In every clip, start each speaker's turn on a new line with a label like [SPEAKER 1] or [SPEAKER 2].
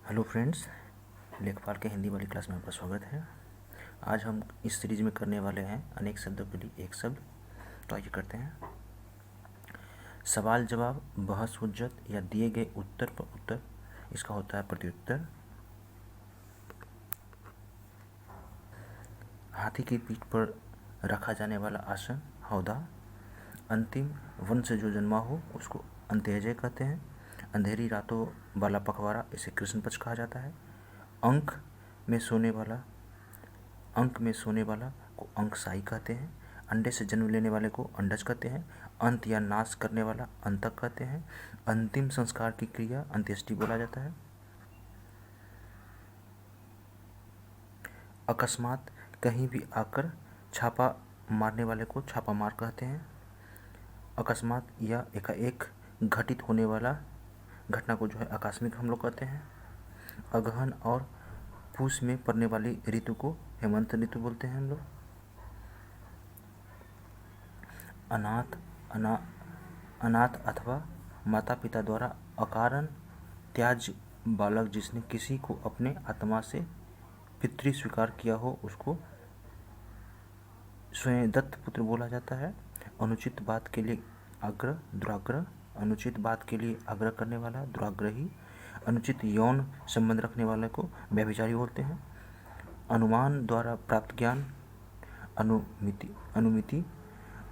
[SPEAKER 1] Hello friends, लेखपाल के हिंदी वाली क्लास में आपका स्वागत है। आज हम इस सीरीज में करने वाले हैं अनेक शब्दों के लिए एक शब्द। तो आइए करते हैं। सवाल जवाब, बहस हुज्जत या दिए गए उत्तर पर उत्तर, इसका होता है प्रत्युत्तर। हाथी की पीठ पर रखा जाने वाला आसन हौदा। अंतिम वन से जो जन्मा हो उसको अंत्येजय कहते हैं। अंधेरी रातों वाला पखवाड़ा, इसे कृष्ण पक्ष कहा जाता है। अंक में सोने वाला को अंकशाही कहते हैं। अंडे से जन्म लेने वाले को अंडज कहते हैं। अंत या नाश करने वाला अंतक कहते हैं। अंतिम संस्कार की क्रिया अंत्येष्टि बोला जाता है। अकस्मात कहीं भी आकर छापा मारने वाले को छापामार कहते हैं। अकस्मात या एकाएक घटित होने वाला घटना को जो है आकस्मिक हम लोग कहते हैं। अगहन और पूस में पड़ने वाली ऋतु को हेमंत ऋतु बोलते हैं हम लोग। अनाथ अथवा माता पिता द्वारा अकारण त्याज्य बालक जिसने किसी को अपने आत्मा से पितृ स्वीकार किया हो उसको स्वयं दत्त पुत्र बोला जाता है। अनुचित बात के लिए आग्रह दुराग्रह, अनुचित बात के लिए आग्रह करने वाला दुराग्रही। अनुचित यौन संबंध रखने वाले को व्यभिचारी बोलते हैं। अनुमान द्वारा प्राप्त ज्ञान अनुमिति।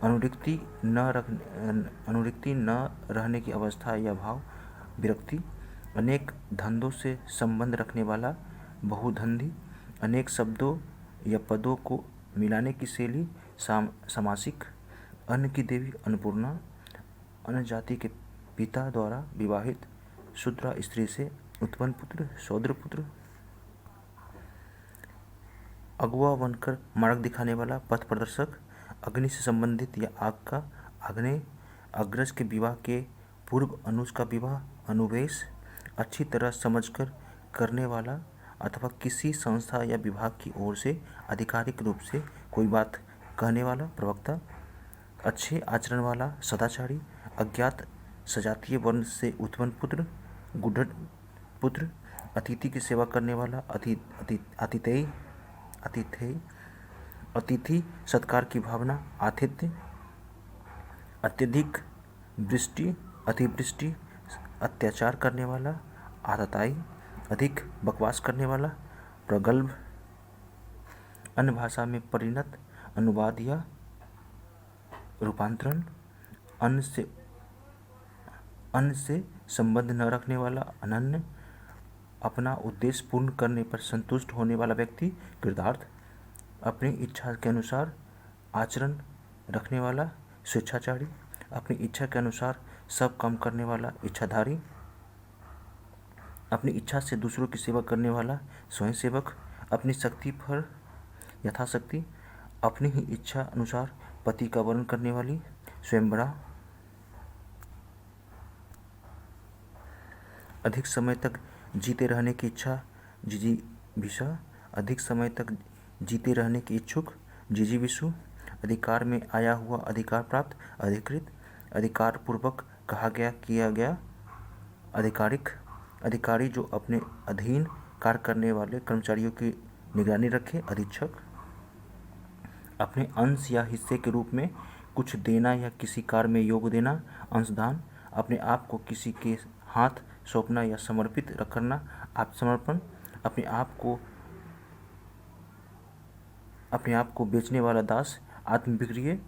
[SPEAKER 1] अनुरिक्ति न रहने की अवस्था या भाव विरक्ति। अनेक धंधों से संबंध रखने वाला बहुधंधी। अनेक शब्दों या पदों को मिलाने की शैली समासिक। अन्न की देवी अन्नपूर्णा। अन्य जाति के पिता द्वारा विवाहित शूद्रा स्त्री से उत्पन्न पुत्र शौद्र पुत्र। अगुआ बनकर मार्ग दिखाने वाला पथ प्रदर्शक। अग्नि से संबंधित या आग का आग्नेय। अग्रज के विवाह के पूर्व अनुज का विवाह अनुवेश। अच्छी तरह समझकर करने वाला अथवा किसी संस्था या विभाग की ओर से आधिकारिक रूप से कोई बात कहने वाला प्रवक्ता। अच्छे आचरण वाला सदाचारी। अज्ञात सजातीय वर्ण से उत्पन्न पुत्र गुढ़ पुत्र। अतिथि की सेवा करने वाला आतिथेय। अतिथि सत्कार की भावना आतिथ्य। अत्यधिक वृष्टि अतिवृष्टि। अत्याचार करने वाला आतताई। अधिक बकवास करने वाला प्रगल्भ। अन्य भाषा में परिणत अनुवाद या रूपांतरण। अन्न से संबंध न रखने वाला अनन्य। अपना उद्देश्य पूर्ण करने पर संतुष्ट होने वाला व्यक्ति कृतार्थ। अपनी इच्छा के अनुसार आचरण रखने वाला स्वेच्छाचारी। अपनी इच्छा के अनुसार सब काम करने वाला इच्छाधारी। अपनी इच्छा से दूसरों की सेवा करने वाला स्वयंसेवक। अपनी शक्ति पर यथाशक्ति अपनी ही इच्छा अनुसार पति का वर्ण करने वाली स्वयंवरा। अधिक समय तक जीते रहने की इच्छा जिजीविषा। अधिक समय तक जीते रहने की इच्छुक जिजीविषु। अधिकार में आया हुआ अधिकार प्राप्त अधिकृत। अधिकार पूर्वक कहा गया किया गया अधिकारिक। अधिकारी जो अपने अधीन कार्य करने वाले कर्मचारियों की निगरानी रखे अधीक्षक। अपने अंश या हिस्से के रूप में कुछ देना या किसी कार्य में योग देना अंशदान। अपने आप को किसी के हाथ सौंपना या समर्पित करना आत्मसमर्पण। अपने आप को बेचने वाला दास आत्मविक्रिय।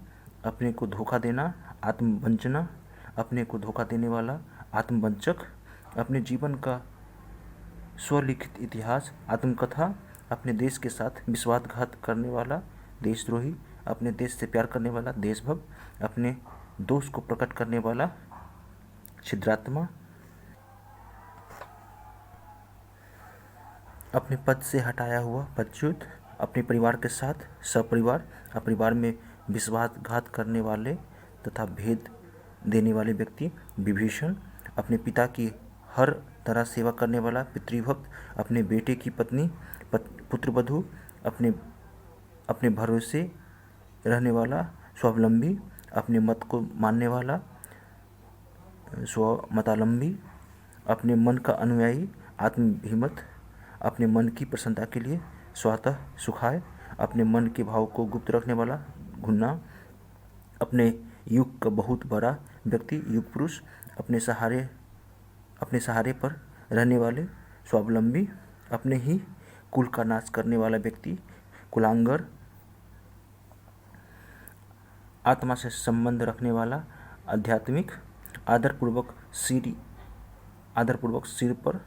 [SPEAKER 1] अपने को धोखा देना आत्मवंचना। अपने को धोखा देने वाला आत्मवंचक। अपने जीवन का स्वलिखित इतिहास आत्मकथा। अपने देश के साथ विश्वासघात करने वाला देशद्रोही। अपने देश से प्यार करने वाला देशभक्त। अपने दोष को प्रकट करने वाला छिद्रात्मा। अपने पद से हटाया हुआ पदच्युत। अपने परिवार के साथ सपरिवार। अपरिवार में विश्वासघात करने वाले तथा भेद देने वाले व्यक्ति विभीषण। अपने पिता की हर तरह सेवा करने वाला पितृभक्त। अपने बेटे की पत्नी पुत्रवधू। अपने भरोसे रहने वाला स्वावलंबी। अपने मत को मानने वाला स्वमतालंबी। अपने मन का अनुयायी। आत्मभिमत, अपने मन की प्रसन्नता के लिए स्वतः सुखाय, अपने मन के भाव को गुप्त रखने वाला घुन्ना, अपने युग का बहुत बड़ा व्यक्ति युग पुरुष, अपने सहारे पर रहने वाले स्वावलंबी, अपने ही कुल का नाश करने वाला व्यक्ति कुलांगर, आत्मा से संबंध रखने वाला आध्यात्मिक, आदरपूर्वक सिर पर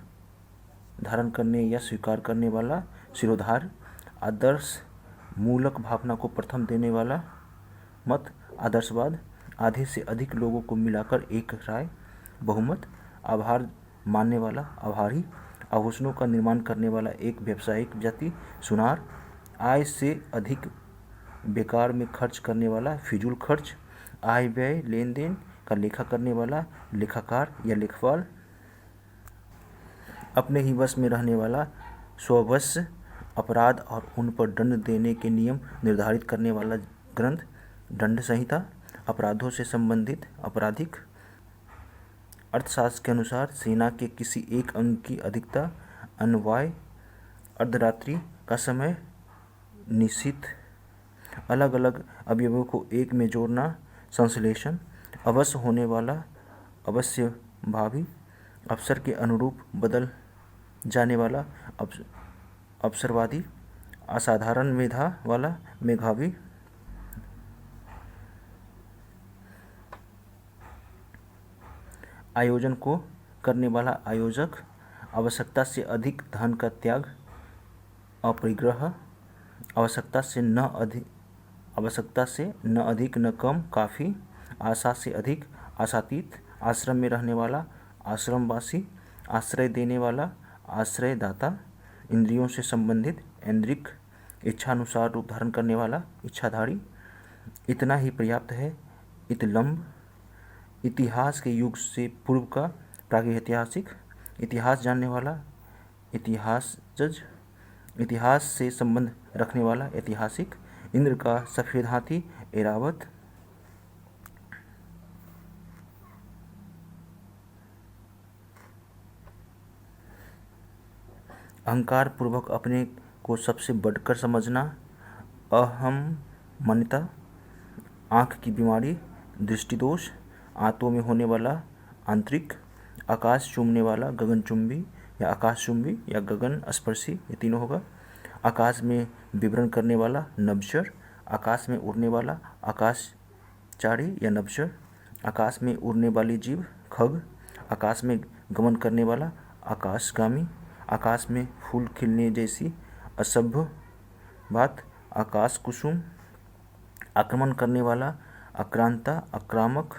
[SPEAKER 1] धारण करने या स्वीकार करने वाला शिरोधार, आदर्श मूलक भावना को प्रथम देने वाला मत, आदर्शवाद, आधे से अधिक लोगों को मिलाकर एक राय, बहुमत, आभार मानने वाला आभारी, आभूषणों का निर्माण करने वाला एक व्यावसायिक जाति सुनार, आय से अधिक बेकार में खर्च करने वाला फिजूल खर्च, आय व्यय लेन देन का लेखा करने वाला लेखाकार या लेखपाल, अपने ही वश में रहने वाला स्ववश, अपराध और उन पर दंड देने के नियम निर्धारित करने वाला ग्रंथ दंड संहिता, अपराधों से संबंधित आपराधिक, अर्थशास्त्र के अनुसार सेना के किसी एक अंग की अधिकता, अन्वय, अर्धरात्रि का समय, निश्चित अलग अलग अवयवों को एक में जोड़ना, संश्लेषण, अवश्य होने वाला, अवश्य भावी, अवसर के अनुरूप बदल जाने वाला, अवसरवादी, असाधारण मेधा वाला, मेधावी, आयोजन को करने वाला आयोजक, आवश्यकता से अधिक धन का त्याग, अपरिग्रह, आवश्यकता से न अधिक न कम, काफ़ी, आशा से अधिक, आशातीत, आश्रम में रहने वाला, आश्रमवासी, आश्रय देने वाला, आश्रयदाता, इंद्रियों से संबंधित, ऐन्द्रिक, इच्छानुसार रूप धारण करने वाला, इच्छाधारी, इतना ही पर्याप्त है, इतलम्ब, इतिहास के युग से पूर्व का प्रागैतिहासिक, इतिहास जानने वाला, इतिहासज, इतिहास से संबंध रखने वाला, ऐतिहासिक, इंद्र का सफ़ेद हाथी, ऐरावत, अहंकार पूर्वक अपने को सबसे बढ़कर समझना, अहम मान्यता, आँख की बीमारी, दृष्टिदोष, आंतों में होने वाला आंतरिक, आकाश चूमने वाला, गगनचुंबी या आकाशचुंबी या गगन स्पर्शी, ये तीनों होगा, आकाश में विवरण करने वाला नभश्चर, आकाश में उड़ने वाला आकाशचारी या नभश्चर, आकाश में उड़ने वाली जीव खग, आकाश में गमन करने वाला आकाशगामी, आकाश में फूल खिलने जैसी असभ्य बात, आकाश कुसुम, आक्रमण करने वाला आक्रांता, आक्रामक,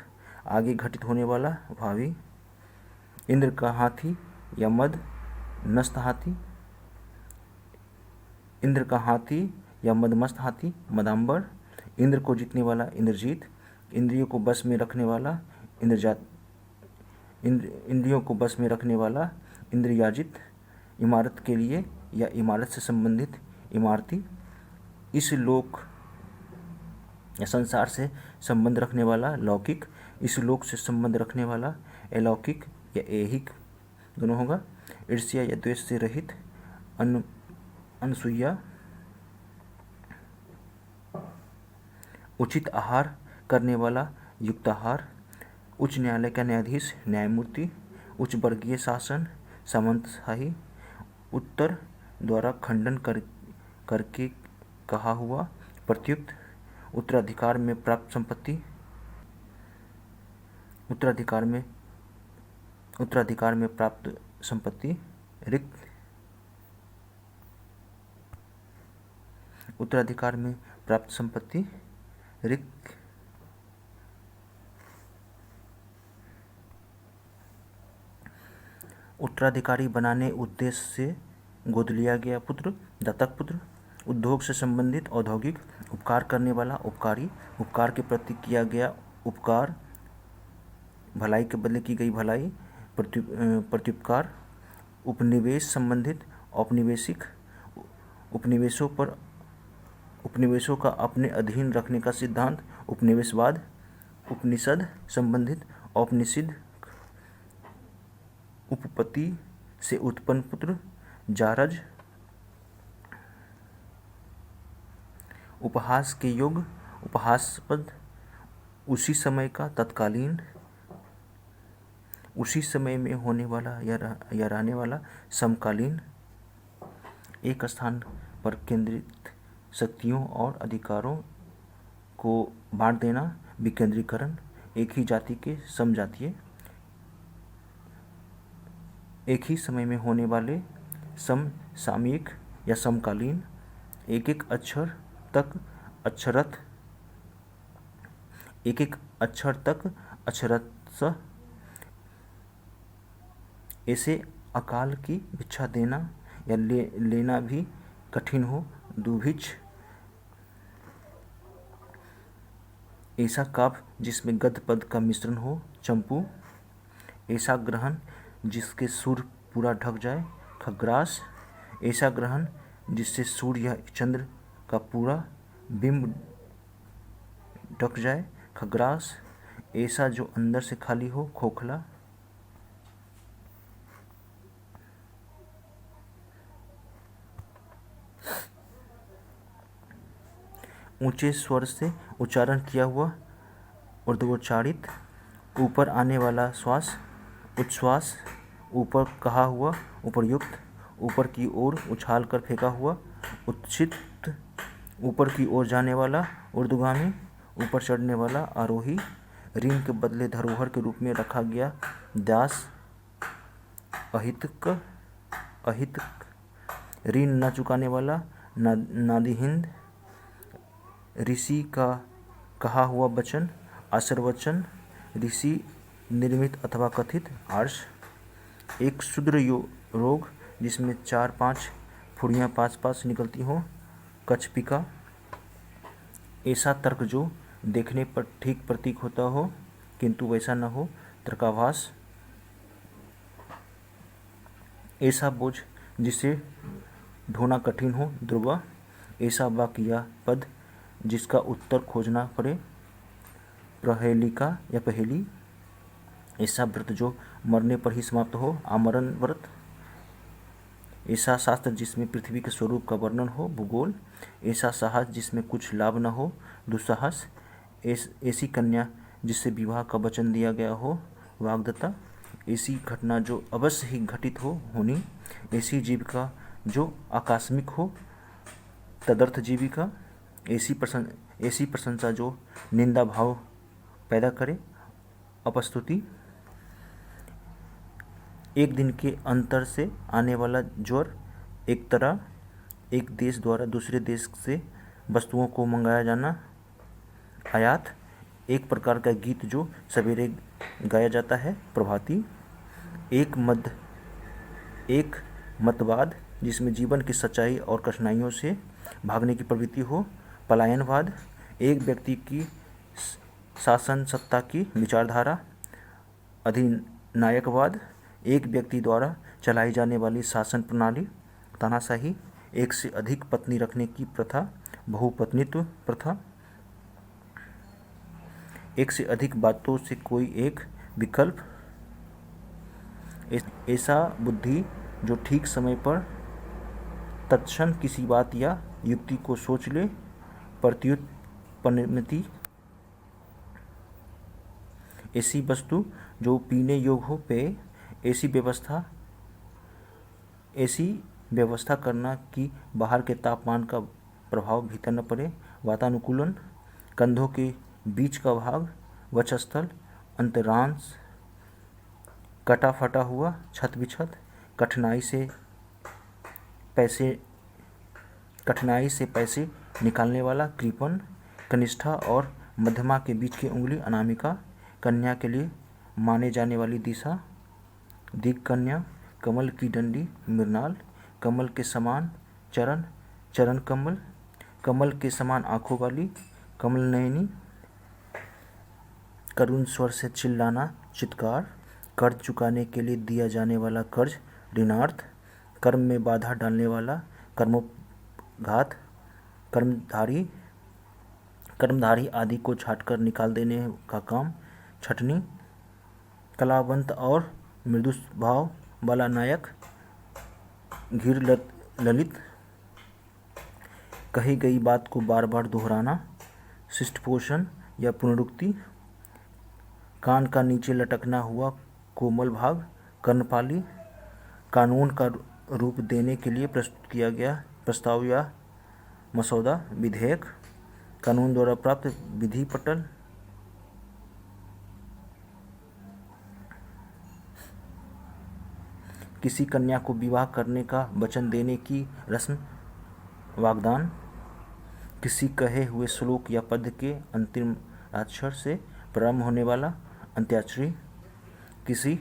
[SPEAKER 1] आगे घटित होने वाला भावी, इंद्र का हाथी या मद नस्त हाथी, इंद्र का हाथी या मदमस्त हाथी, मदाम्बर, इंद्र को जीतने वाला इंद्रजीत, इंद्रियों को बस में रखने वाला इंद्रियों को बस में रखने वाला इंद्रयाजित, इमारत के लिए या इमारत से संबंधित इमारती, इस लोक या संसार से संबंध रखने वाला लौकिक, इस लोक से संबंध रखने वाला अलौकिक या ऐहिक दोनों होगा, ईर्ष्या या द्वेष से रहित अनसूया, उचित आहार करने वाला युक्ताहार, उच्च न्यायालय का न्यायाधीश न्यायमूर्ति, उच्च वर्गीय शासन सामंतशाही, उत्तर द्वारा खंडन करके कहा हुआ प्रत्युक्त, उत्तराधिकार में प्राप्त संपत्ति, उत्तराधिकार में प्राप्त संपत्ति, रिक्त, उत्तराधिकार में प्राप्त संपत्ति, रिक्त, उत्तराधिकारी बनाने उद्देश्य से गोद लिया गया पुत्र, दत्तक पुत्र, उद्योग से संबंधित औद्योगिक, उपकार करने वाला उपकारी, उपकार के प्रति किया गया उपकार, भलाई के बदले की गई भलाई, प्रत्युपकार, उपनिवेश संबंधित, औपनिवेशिक, उपनिवेशों का अपने अधीन रखने का सिद्धांत, उपनिवेशवाद, उपनिषद संबंधित, औपनिषद, उपपत्ति से उत्पन्न पुत्र जारज, उपहास के योग, उपहासास्पद, उसी समय का, तत्कालीन, उसी समय में होने वाला या रहने वाला, समकालीन, एक स्थान पर केंद्रित शक्तियों और अधिकारों को बांट देना, विकेंद्रीकरण, एक ही जाति के समजातीय, एक ही समय में होने वाले, समसामयिक या समकालीन, एक एक अक्षर तक अक्षरथ, एक एक अक्षर तक अक्षरशः, ऐसे अकाल की भिक्षा देना या लेना भी कठिन हो, दुभिक्ष, ऐसा काव्य जिसमें गद्य पद का मिश्रण हो, चंपू, ऐसा ग्रहण जिसके सुर पूरा ढक जाए, खग्रास, ऐसा ग्रहण जिससे सूर्य या चंद्र का पूरा बिंब ढक जाए, खग्रास, ऐसा जो अंदर से खाली हो, खोखला, ऊंचे स्वर से उच्चारण किया हुआ, ऊर्ध्वोच्चारित, ऊपर आने वाला श्वास, उच्छ्वास, ऊपर कहा हुआ, उपर्युक्त, ऊपर की ओर उछाल कर फेंका हुआ, उत्क्षिप्त, ऊपर की ओर जाने वाला, ऊर्ध्वगामी, ऊपर चढ़ने वाला, आरोही, ऋण के बदले धरोहर के रूप में रखा गया, दास, अहितक, ऋण न चुकाने वाला, नादिहिंद, ऋषि का कहा हुआ वचन, आशीर्वचन, ऋषि निर्मित अथवा कथित, आर्ष, एक क्षुद्र रोग जिसमें 4-5 फुड़ियाँ पास निकलती हों, कचपिका, ऐसा तर्क जो देखने पर ठीक प्रतीक होता हो किंतु वैसा न हो, तर्काभास, ऐसा बोझ जिसे ढोना कठिन हो, ध्रुवा, ऐसा वाक्य या पद जिसका उत्तर खोजना पड़े, प्रहेलिका या पहेली, ऐसा व्रत जो मरने पर ही समाप्त हो, आमरण व्रत, ऐसा शास्त्र जिसमें पृथ्वी के स्वरूप का वर्णन हो, भूगोल, ऐसा साहस जिसमें कुछ लाभ न हो, दुस्साहस, ऐसी कन्या जिससे विवाह का वचन दिया गया हो, वाग्दत्ता, ऐसी घटना जो अवश्य ही घटित हो, होनी, ऐसी जीविका जो आकस्मिक हो, तदर्थ जीविका, ऐसी प्रशंसा जो निंदा भाव पैदा करे, अपस्तुति, एक दिन के अंतर से आने वाला ज्वर, एक तरह, एक देश द्वारा दूसरे देश से वस्तुओं को मंगाया जाना, आयात, एक प्रकार का गीत जो सवेरे गाया जाता है, प्रभाती, एक मतवाद जिसमें जीवन की सच्चाई और कठिनाइयों से भागने की प्रवृत्ति हो, पलायनवाद, एक व्यक्ति की शासन सत्ता की विचारधारा, अधिनायकवाद, एक व्यक्ति द्वारा चलाई जाने वाली शासन प्रणाली, तानाशाही, एक से अधिक पत्नी रखने की प्रथा, बहुपत्नीत्व प्रथा, एक से अधिक बातों से कोई एक विकल्प, ऐसा बुद्धि जो ठीक समय पर तत्क्षण किसी बात या युक्ति को सोच ले, प्रत्युत्पन्नति, ऐसी वस्तु जो पीने योग्य हो, पेय, ऐसी व्यवस्था करना कि बाहर के तापमान का प्रभाव भीतर न पड़े, वातानुकूलन, कंधों के बीच का भाग, वक्षस्थल, अंतरांश, कटा फटा हुआ, छत बिछत, कठिनाई से पैसे निकालने वाला, कृपण, कनिष्ठा और मध्यमा के बीच की उंगली, अनामिका, कन्या के लिए माने जाने वाली दिशा, दिग्कन्या, कमल की डंडी, मृणाल, कमल के समान चरण, चरण कमल, कमल के समान आँखों वाली, कमल नयनी, करुण स्वर से चिल्लाना, चित्कार, कर्ज चुकाने के लिए दिया जाने वाला कर्ज, ऋणार्थ, कर्म में बाधा डालने वाला, कर्मोपघात, कर्मधारी आदि को छाटकर निकाल देने का काम, छटनी, कलावंत और मृदु भाव वाला नायक, घृ ललित, कही गई बात को बार बार दोहराना, शिष्टपोषण या पुनरुक्ति, कान का नीचे लटकना हुआ कोमल भाग, कर्णपाली, कानून का रूप देने के लिए प्रस्तुत किया गया प्रस्ताव या मसौदा, विधेयक, कानून द्वारा प्राप्त विधि पटल, किसी कन्या को विवाह करने का वचन देने की रस्म, वाग्दान, किसी कहे हुए श्लोक या पद के अंतिम अक्षर से प्रारंभ होने वाला, अंत्याक्षरी, किसी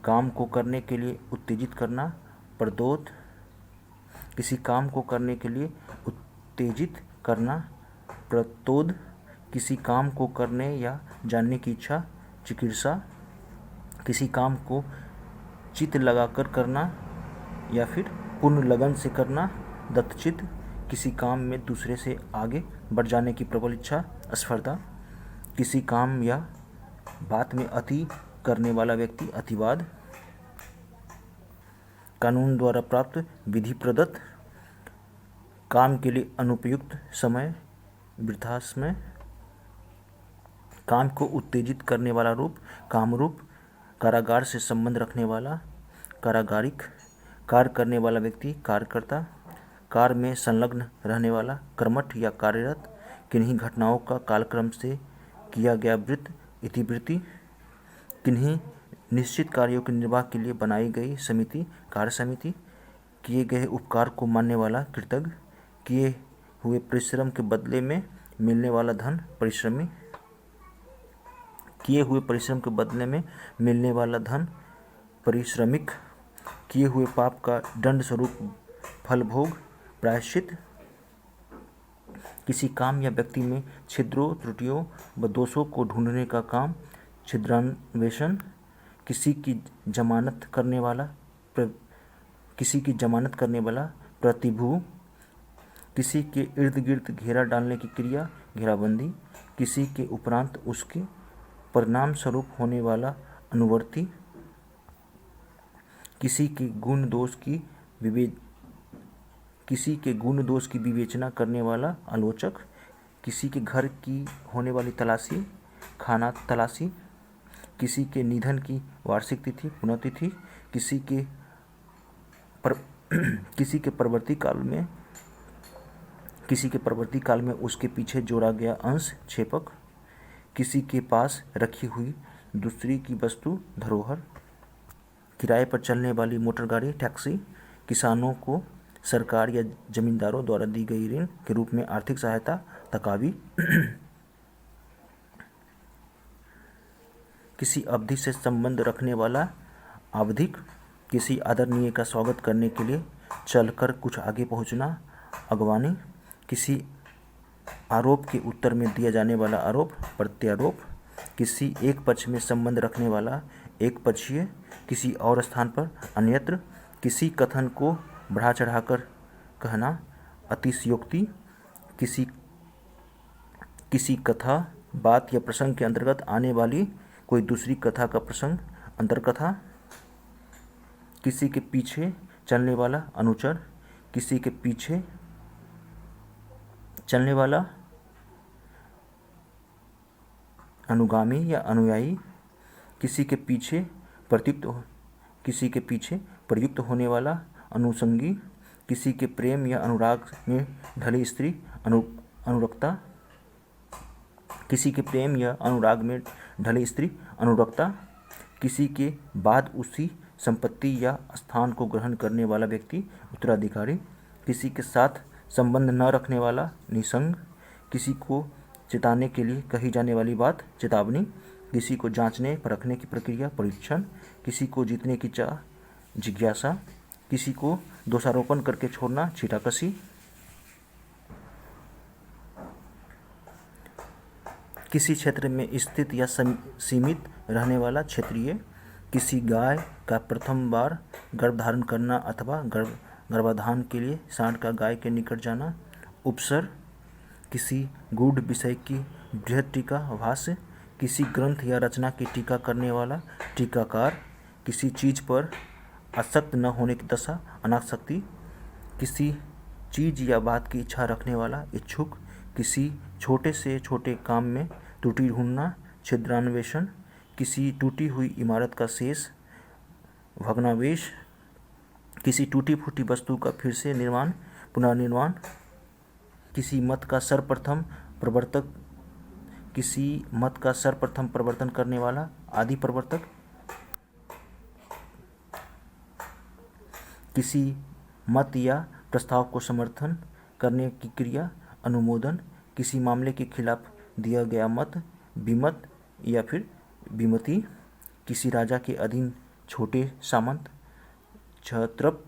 [SPEAKER 1] काम को करने के लिए उत्तेजित करना, प्रद्योत, किसी काम को करने के लिए उत्तेजित करना, प्रतोद, किसी काम को करने या जानने की इच्छा, चिकित्सा, किसी काम को चित्त लगाकर करना या फिर पूर्ण लगन से करना, दत्तचित्त, किसी काम में दूसरे से आगे बढ़ जाने की प्रबल इच्छा, स्पर्धा, किसी काम या बात में अति करने वाला व्यक्ति, अतिवाद, कानून द्वारा प्राप्त विधि प्रदत्त, काम के लिए अनुपयुक्त समय, वृथा समय, काम को उत्तेजित करने वाला रूप, कामरूप, कारागार से संबंध रखने वाला, कारागारिक, कार्य करने वाला व्यक्ति, कार्यकर्ता, कार्य में संलग्न रहने वाला, कर्मठ या कार्यरत, किन्हीं घटनाओं का कालक्रम से किया गया वृत्त, इतिवृत्ति, किन्हीं निश्चित कार्यों के निर्वाह के लिए बनाई गई समिति, कार्य समिति, किए गए उपकार को मानने वाला, कृतज्ञ, किए हुए परिश्रम के बदले में मिलने वाला धन, परिश्रमी, किए हुए परिश्रम के बदले में मिलने वाला धन, परिश्रमिक, किए हुए पाप का दंड स्वरूप फल भोग, प्रायश्चित, किसी काम या व्यक्ति में छिद्रों, त्रुटियों व दोषों को ढूंढने का काम, छिद्रान्वेषण, किसी की जमानत करने वाला प्रतिभू, किसी के इर्द गिर्द घेरा डालने की क्रिया, घेराबंदी, किसी के उपरांत उसके परिणाम स्वरूप होने वाला अनुवर्ती, किसी के गुण दोष की विवेचना करने वाला आलोचक, किसी के घर की होने वाली तलाशी, खाना तलाशी, किसी के निधन की वार्षिक तिथि, पुण्यतिथि, किसी के परवर्ती काल में उसके पीछे जोड़ा गया अंश, क्षेपक, किसी के पास रखी हुई दूसरी की वस्तु, धरोहर, किराए पर चलने वाली मोटर गाड़ी, टैक्सी, किसानों को सरकार या जमींदारों द्वारा दी गई ऋण के रूप में आर्थिक सहायता, तकावी, किसी अवधि से संबंध रखने वाला, आवधिक, किसी आदरणीय का स्वागत करने के लिए चलकर कुछ आगे पहुंचना, अगवानी, किसी आरोप के उत्तर में दिया जाने वाला आरोप, प्रत्यारोप, किसी एक पक्ष में संबंध रखने वाला, एक पक्षीय, किसी और स्थान पर अन्यत्र, किसी कथन को बढ़ा चढ़ाकर कहना, अतिशयोक्ति, किसी कथा, बात या प्रसंग के अंतर्गत आने वाली कोई दूसरी कथा का प्रसंग, अंतरकथा, किसी के पीछे चलने वाला, अनुचर, किसी के पीछे चलने वाला, अनुगामी या अनुयायी, किसी के पीछे प्रयुक्त होने वाला, अनुसंगी, किसी के प्रेम या अनुराग में ढली स्त्री, अनुरक्ता, किसी के प्रेम या अनुराग में ढली स्त्री, अनुरक्ता, किसी के बाद उसी संपत्ति या स्थान को ग्रहण करने वाला व्यक्ति, उत्तराधिकारी, किसी के साथ संबंध न रखने वाला, निसंग, किसी को चेताने के लिए कही जाने वाली बात, चेतावनी, किसी को जांचने परखने की प्रक्रिया, परीक्षण, किसी को जीतने की चाह, जिज्ञासा, किसी को दोषारोपण करके छोड़ना, छीटाकशी, किसी क्षेत्र में स्थित या सीमित रहने वाला, क्षेत्रीय, किसी गाय का प्रथम बार गर्भधारण करना अथवा गर्भाधान के लिए सांड का गाय के निकट जाना, उपसर, किसी गूढ़ विषय की बृहद टीका, भाष्य, किसी ग्रंथ या रचना की टीका करने वाला, टीकाकार, किसी चीज़ पर आसक्त न होने की दशा, अनासक्ति। किसी चीज़ या बात की इच्छा रखने वाला, इच्छुक। किसी छोटे से छोटे काम में त्रुटि ढूंढना, छिद्रान्वेषण। किसी टूटी हुई इमारत का शेष, भग्नावशेष। किसी टूटी फूटी वस्तु का फिर से निर्माण, पुनर्निर्माण। किसी मत का सर्वप्रथम प्रवर्तक, किसी मत का सर्वप्रथम प्रवर्तन करने वाला, आदि प्रवर्तक। किसी मत या प्रस्ताव को समर्थन करने की क्रिया, अनुमोदन। किसी मामले के खिलाफ दिया गया मत, विमत या फिर विमति। किसी राजा के अधीन छोटे सामंत, क्षत्रप।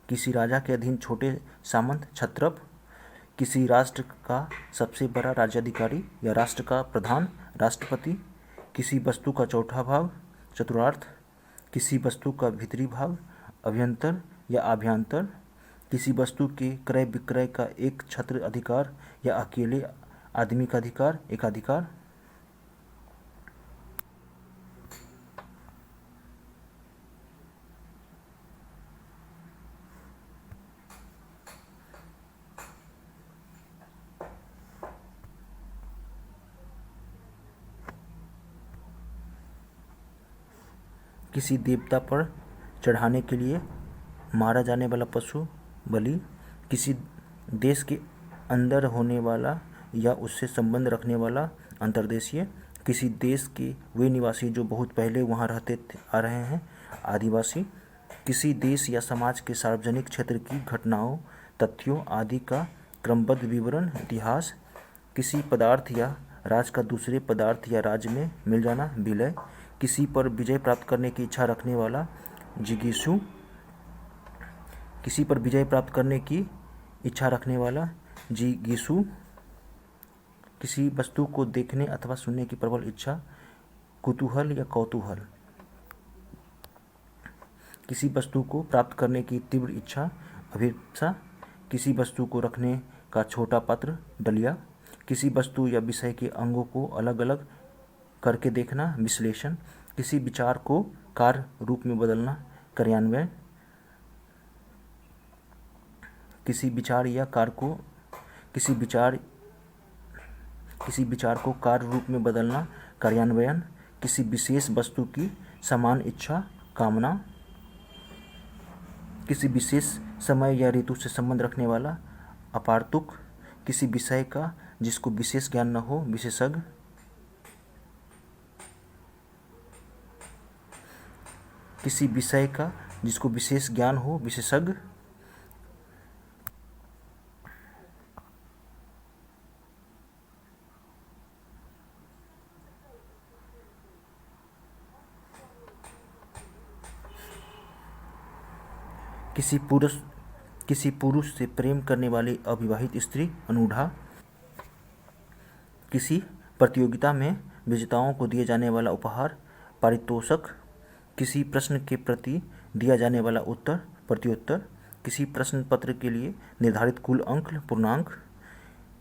[SPEAKER 1] किसी राजा के अधीन छोटे सामंत, क्षत्रप। किसी राष्ट्र का सबसे बड़ा राज्याधिकारी या राष्ट्र का प्रधान, राष्ट्रपति। किसी वस्तु का चौथा भाग, चतुर्थांश। किसी वस्तु का भीतरी भाग, अभ्यंतर या आभ्यंतर। किसी वस्तु के क्रय विक्रय का एक छत्र अधिकार या अकेले आदमी का अधिकार, एकाधिकार। किसी देवता पर चढ़ाने के लिए मारा जाने वाला पशु, बलि। किसी देश के अंदर होने वाला या उससे संबंध रखने वाला, अंतर्देशीय। किसी देश के वे निवासी जो बहुत पहले वहाँ रहते आ रहे हैं, आदिवासी। किसी देश या समाज के सार्वजनिक क्षेत्र की घटनाओं, तथ्यों आदि का क्रमबद्ध विवरण, इतिहास। किसी पदार्थ या राज का दूसरे पदार्थ या राज्य में मिल जाना, विलय। किसी पर विजय प्राप्त करने की इच्छा रखने वाला, जिगीषु। किसी पर विजय प्राप्त करने की इच्छा रखने वाला, जिगीषु। किसी वस्तु को देखने अथवा सुनने की प्रबल इच्छा, कुतूहल या कौतूहल। किसी वस्तु को प्राप्त करने की तीव्र इच्छा, अभिप्सा। किसी वस्तु को रखने का छोटा पात्र, डलिया। किसी वस्तु या विषय के अंगों को अलग अलग करके देखना, विश्लेषण। किसी विचार को कार्य रूप में बदलना, कार्यान्वयन। किसी विचार को कार्य रूप में बदलना, कार्यान्वयन। किसी विशेष वस्तु की समान इच्छा, कामना। किसी विशेष समय या ऋतु से संबंध रखने वाला, अपार्थुक। किसी विषय का जिसको विशेष ज्ञान न हो, विशेषज्ञ। किसी विषय का जिसको विशेष ज्ञान हो, विशेषज्ञ। किसी पुरुष से प्रेम करने वाली अविवाहित स्त्री, अनूढ़ा। किसी प्रतियोगिता में विजेताओं को दिए जाने वाला उपहार, पारितोषक। किसी प्रश्न के प्रति दिया जाने वाला उत्तर, प्रत्युत्तर। किसी प्रश्न पत्र के लिए निर्धारित कुल अंक, पूर्णांक।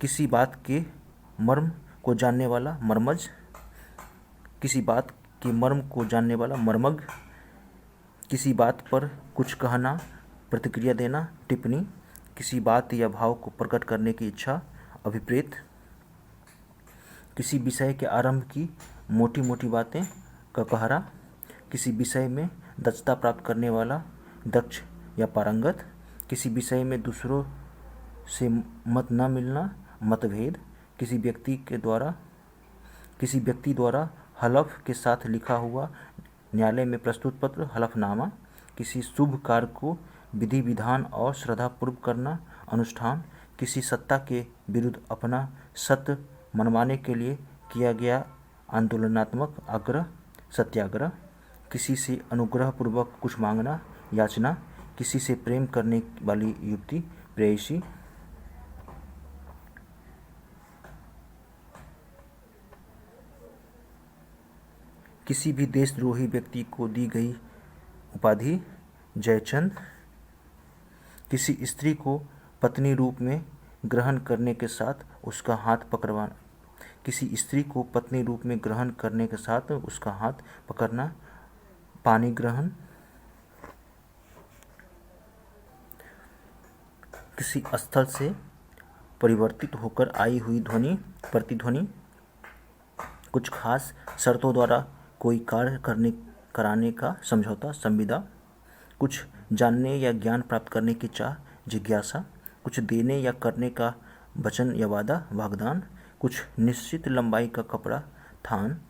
[SPEAKER 1] किसी बात के मर्म को जानने वाला, मर्मज। किसी बात के मर्म को जानने वाला, मर्मज्ञ। किसी बात पर कुछ कहना, प्रतिक्रिया देना, टिप्पणी। किसी बात या भाव को प्रकट करने की इच्छा, अभिप्रेत। किसी विषय के आरंभ की मोटी मोटी बातें, ककहरा। किसी विषय में दक्षता प्राप्त करने वाला, दक्ष या पारंगत। किसी विषय में दूसरों से मत न मिलना, मतभेद। किसी व्यक्ति द्वारा हलफ के साथ लिखा हुआ न्यायालय में प्रस्तुत पत्र, हलफनामा। किसी शुभ कार्य को विधि विधान और श्रद्धापूर्वक करना, अनुष्ठान। किसी सत्ता के विरुद्ध अपना सत्य मनवाने के लिए किया गया आंदोलनात्मक आग्रह, सत्याग्रह। किसी से अनुग्रहपूर्वक कुछ मांगना, याचना। किसी से प्रेम करने वाली युवती, प्रेयसी। किसी भी देशद्रोही व्यक्ति को दी गई उपाधि, जयचंद। किसी स्त्री को पत्नी रूप में ग्रहण करने के साथ उसका हाथ पकड़वाना। किसी स्त्री को पत्नी रूप में ग्रहण करने के साथ उसका हाथ पकड़ना। पानी ग्रहण। किसी स्थल से परिवर्तित होकर आई हुई ध्वनि, प्रतिध्वनि। कुछ खास शर्तों द्वारा कोई कार्य कराने का समझौता, संविदा। कुछ जानने या ज्ञान प्राप्त करने की चाह, जिज्ञासा। कुछ देने या करने का वचन या वादा, वाग्दान। कुछ निश्चित लंबाई का कपड़ा, थान।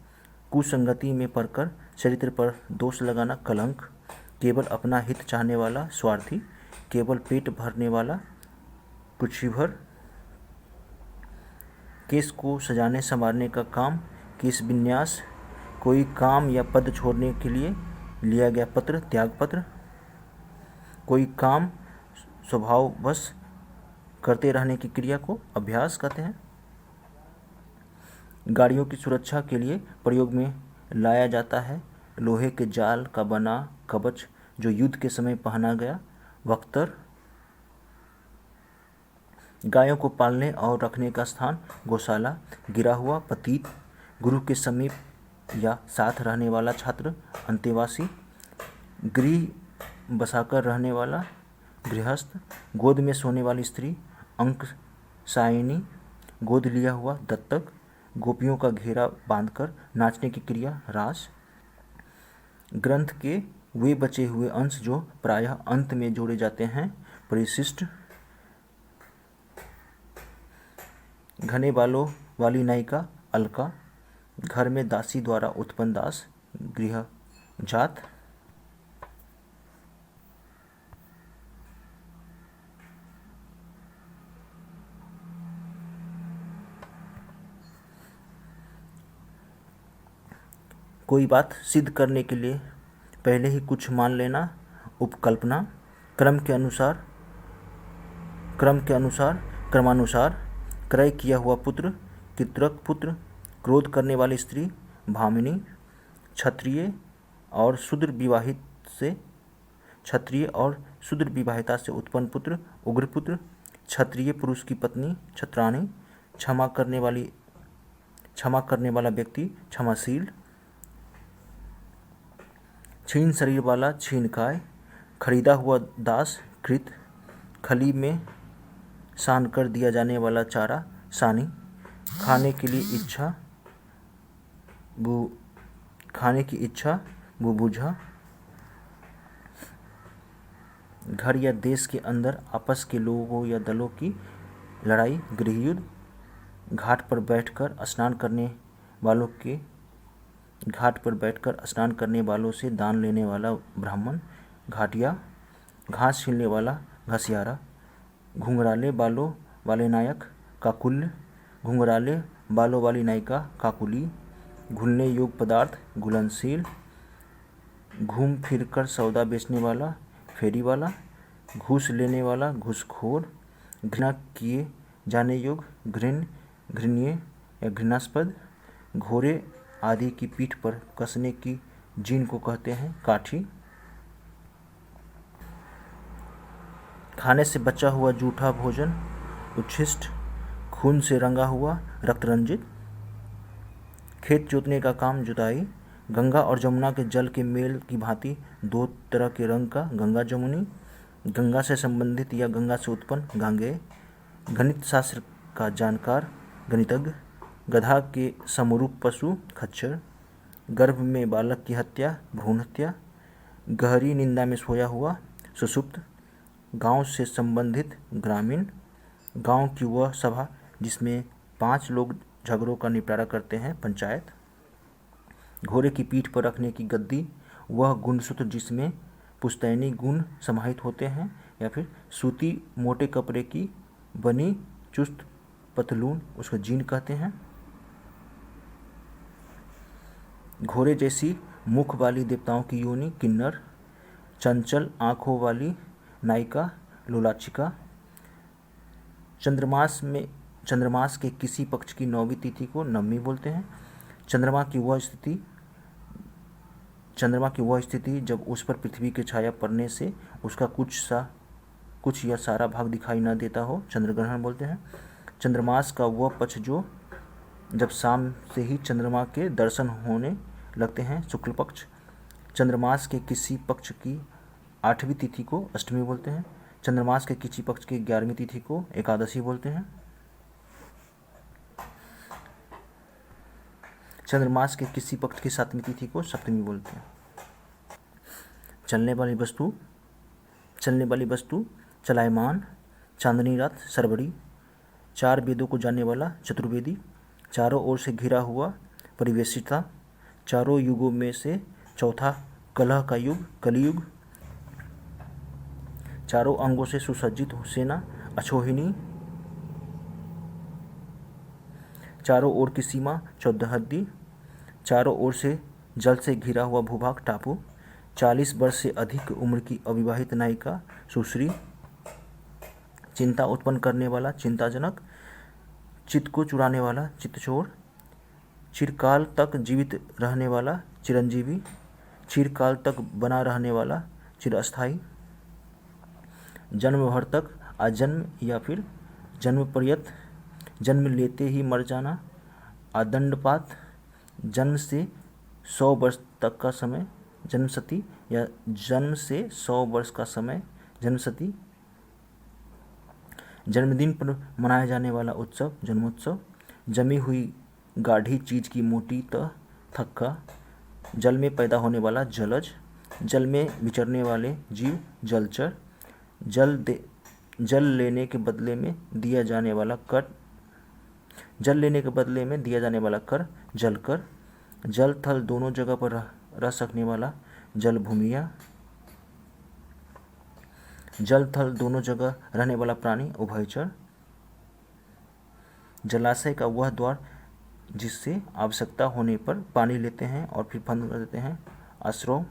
[SPEAKER 1] कुसंगति में पड़कर चरित्र पर दोष लगाना, कलंक। केवल अपना हित चाहने वाला, स्वार्थी। केवल पेट भरने वाला, कुक्षिभर। केस को सजाने संवारने का काम, केस विन्यास। कोई काम या पद छोड़ने के लिए लिया गया पत्र, त्यागपत्र। कोई काम स्वभाववश करते रहने की क्रिया को अभ्यास कहते हैं। गाड़ियों की सुरक्षा के लिए प्रयोग में लाया जाता है लोहे के जाल का बना कवच, जो युद्ध के समय पहना गया, वक्तर। गायों को पालने और रखने का स्थान, गौशाला। गिरा हुआ, पतित। गुरु के समीप या साथ रहने वाला छात्र, अंतेवासी। गृह बसाकर रहने वाला, गृहस्थ। गोद में सोने वाली स्त्री, अंकसायिनी। गोद लिया हुआ, दत्तक। गोपियों का घेरा बांधकर नाचने की क्रिया, रास। ग्रंथ के वे बचे हुए अंश जो प्रायः अंत में जोड़े जाते हैं, परिशिष्ट। घने बालों वाली नायिका, अलका। घर में दासी द्वारा उत्पन्न दास, गृहजात। कोई बात सिद्ध करने के लिए पहले ही कुछ मान लेना, उपकल्पना। क्रम के अनुसार, क्रमानुसार। क्रय किया हुआ पुत्र, पितृक पुत्र। क्रोध करने वाली स्त्री, भामिनी। क्षत्रिय और शूद्र विवाहिता से उत्पन्न पुत्र, उग्रपुत्र। क्षत्रिय पुरुष की पत्नी, क्षत्राणी। क्षमा करने वाला व्यक्ति, क्षमाशील। क्षीण शरीर वाला, क्षीणकाय। खरीदा हुआ दास, कृत। खली में सान कर दिया जाने वाला चारा, सानी। खाने की इच्छा, बुभुक्षा। घर या देश के अंदर आपस के लोगों या दलों की लड़ाई, गृहयुद्ध। घाट पर बैठकर स्नान करने वालों से दान लेने वाला ब्राह्मण, घाटिया। घास छीलने वाला, घसियारा। घुंघराले बालों वाले नायक, काकुल्य। घुंघराले बालों वाली नायिका, काकुली। घुलने योग्य पदार्थ, घुलनशील। घूम फिर कर सौदा बेचने वाला, फेरी वाला। घूस लेने वाला, घूसखोर। घृणा किए जाने योग्य, घृणीय या घृणास्पद। घोड़े आदि की पीठ पर कसने की जीन को कहते हैं, काठी। खाने से बचा हुआ जूठा भोजन, उच्छिष्ट। खून से रंगा हुआ, रक्तरंजित। खेत जोतने का काम, जुताई। गंगा और जमुना के जल के मेल की भांति दो तरह के रंग का, गंगा जमुनी। गंगा से संबंधित या गंगा से उत्पन्न, गांगेय। गणित शास्त्र का जानकार, गणितज्ञ। गधा के समरूप पशु, खच्चर। गर्भ में बालक की हत्या, भ्रूण हत्या। गहरी निंदा में सोया हुआ, सुषुप्त। गांव से संबंधित, ग्रामीण। गांव की वह सभा जिसमें 5 लोग झगड़ों का निपटारा करते हैं, पंचायत। घोड़े की पीठ पर रखने की गद्दी, वह गुणसूत्र जिसमें पुश्तैनी गुण समाहित होते हैं, या फिर सूती मोटे कपड़े की बनी चुस्त पतलून, उसको जीन कहते हैं। घोड़े जैसी मुख वाली देवताओं की योनि, किन्नर। चंचल आँखों वाली नायिका, लोलाचिका। चंद्रमास के किसी पक्ष की 9वीं तिथि को नवमी बोलते हैं। चंद्रमा की वह स्थिति जब उस पर पृथ्वी की छाया पड़ने से उसका कुछ या सारा भाग दिखाई न देता हो, चंद्रग्रहण बोलते हैं। चंद्रमास का वह पक्ष जो जब शाम से ही चंद्रमा के दर्शन होने लगते हैं। शुक्ल पक्ष, चंद्रमास के किसी पक्ष की 8वीं तिथि को अष्टमी बोलते हैं। चंद्रमास के किसी पक्ष की 11वीं तिथि को एकादशी बोलते हैं। चंद्रमास के किसी पक्ष की 7वीं तिथि को सप्तमी बोलते हैं। चलने वाली वस्तु चलायमान, चांदनी रात, सरबड़ी। 4 वेदों को जानने वाला चतुर्वेदी। चारों ओर से घिरा हुआ, परिवेशिता। चारों युगों में से चौथा कलह का युग, कलियुग। चारों अंगों से सुसज्जित सेना, अछोहिनी। चारों ओर की सीमा, चौदहदी। चारों ओर से जल से घिरा हुआ भूभाग, टापू। 40 वर्ष से अधिक उम्र की अविवाहित नायिका, सुश्री। चिंता उत्पन्न करने वाला, चिंताजनक। चित्त को चुराने वाला, चित्तचोर। चिरकाल तक जीवित रहने वाला, चिरंजीवी। चिरकाल तक बना रहने वाला, चिरस्थायी। जन्म भर तक, आजन्म या फिर जन्म पर्यंत। जन्म लेते ही मर जाना, आदंडपात। जन्म से 100 वर्ष तक का समय, जन्मशती या जन्म से 100 वर्ष का समय, जन्मशती। जन्मदिन पर मनाया जाने वाला उत्सव, जन्मोत्सव। जमी हुई गाढ़ी चीज की मोटी तह, थक्का। जल में पैदा होने वाला, जलज। जल में विचरने वाले जीव, जलचर। जल लेने के बदले में दिया जाने वाला कर, जलकर। जल थल दोनों जगह पर रह सकने वाला, जलभूमिया। जल थल दोनों जगह रहने वाला प्राणी, उभयचर। जलाशय का वह द्वार जिससे आवश्यकता होने पर पानी लेते हैं और फिर बंद कर देते हैं, आश्रव।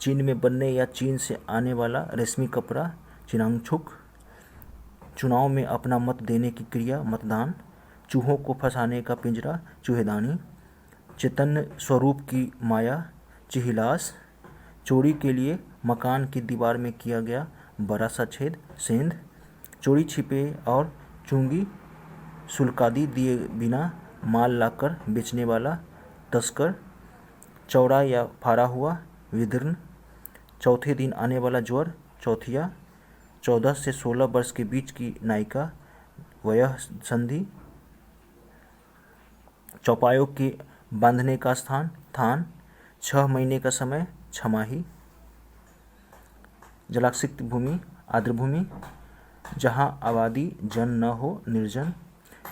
[SPEAKER 1] चीन में बनने या चीन से आने वाला रेशमी कपड़ा, चिनांगछुक। चुनाव में अपना मत देने की क्रिया, मतदान। चूहों को फंसाने का पिंजरा, चूहेदानी। चैतन्य स्वरूप की माया, चिहिलास। चोरी के लिए मकान की दीवार में किया गया बड़ा सा छेद, सेंध। चोरी छिपे और चुंगी शुल्कादि दिए बिना माल लाकर बेचने वाला, तस्कर। चौड़ा या फाड़ा हुआ, विदीर्ण। चौथे दिन आने वाला ज्वर, चौथिया। 14 से 16 वर्ष के बीच की नायिका, वयः संधि। चौपायों के बांधने का स्थान, थान। 6 महीने का समय, छमाही। जलाक्षित भूमि, आर्द्रभूमि। जहाँ आबादी जन न हो, निर्जन।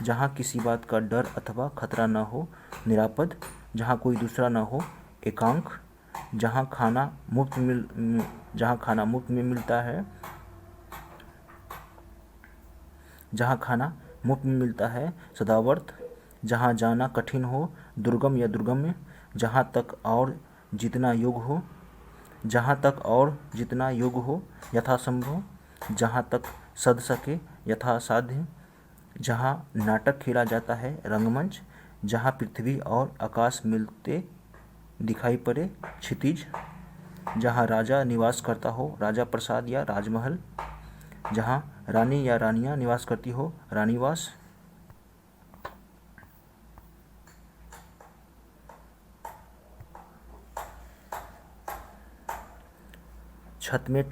[SPEAKER 1] जहाँ किसी बात का डर अथवा खतरा न हो, निरापद। जहाँ कोई दूसरा न हो, एकांक। जहाँ खाना मुफ्त में मिलता है, सदावर्त। जहाँ जाना कठिन हो, दुर्गम या दुर्गम्य। जहाँ तक और जितना योग हो, यथासंभव। जहाँ तक सध सके, यथासाध्य। जहाँ नाटक खेला जाता है, रंगमंच। जहाँ पृथ्वी और आकाश मिलते दिखाई पड़े, क्षितिज। जहाँ राजा निवास करता हो, राजा प्रसाद या राजमहल। जहाँ रानी या रानियाँ निवास करती हो, रानीवास। छत में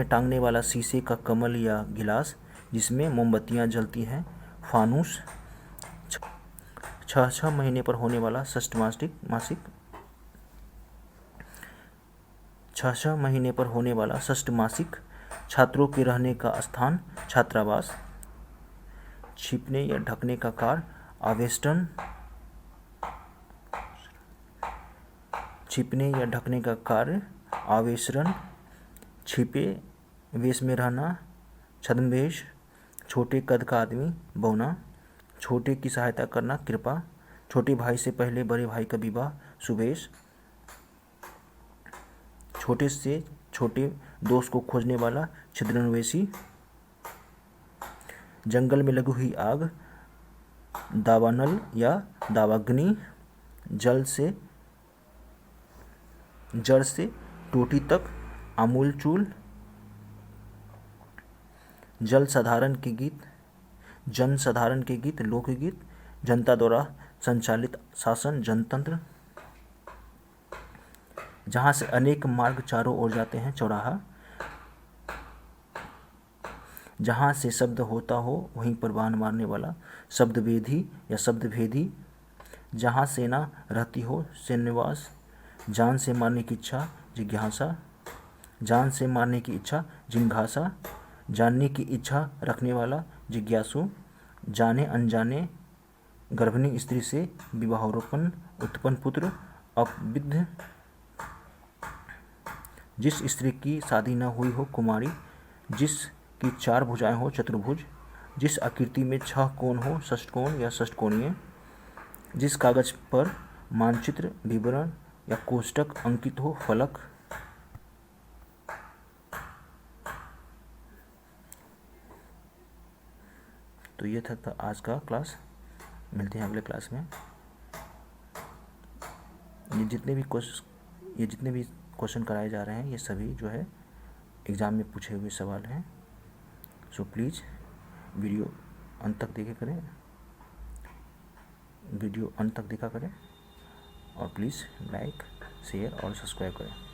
[SPEAKER 1] टांगने वाला शीशे का कमल या गिलास जिसमें मोमबत्तियाँ जलती हैं, फानूस। 6 महीने पर होने वाला षष्ठ मासिक। छात्रों के रहने का स्थान, छात्रावास। छिपने या ढकने का कार्य, आवेष्टन। छिपे वेश में रहना, छद्मवेश। छोटे कद का आदमी, बौना। छोटे की सहायता करना, कृपा। छोटे भाई से पहले बड़े भाई का विवाह, सुवेश। छोटे से छोटे दोस्त को खोजने वाला, छिद्रान्वेषी। जंगल में लगी हुई आग, दावानल या दावाग्नि। जड़ से टोटी तक आमूलचूल, जन साधारण के गीत, लोकगीत, जनता द्वारा संचालित शासन, जनतंत्र, जहाँ से अनेक मार्ग चारों ओर जाते हैं, चौराहा, जहाँ से शब्द होता हो वहीं पर बाण मारने वाला, शब्दवेदी या शब्दभेदी, जहाँ सेना रहती हो, सैन्यवास, जान से मारने की इच्छा, जिज्ञासा, जान से मारने की इच्छा, जिज्ञासा, जानने की इच्छा रखने वाला, जिज्ञासु, जाने अनजाने, गर्भिणी स्त्री से विवाहोत्पन्न, उत्पन्न पुत्र, अपविद्ध, जिस स्त्री की शादी न हुई हो, कुमारी, जिसकी 4 भुजाएं हो, चतुर्भुज, जिस आकृति में 6 कोण हो, षष्ठकोण या षष्ठकोणीय, जिस कागज पर मानचित्र, विवरण या कोष्ठक अंकित हो, फलक। तो ये था आज का क्लास। मिलते हैं अगले क्लास में। ये जितने भी क्वेश्चन कराए जा रहे हैं ये सभी जो है एग्ज़ाम में पूछे हुए सवाल हैं। सो प्लीज़ वीडियो अंत तक देखा करें और प्लीज़ लाइक, शेयर और सब्सक्राइब करें।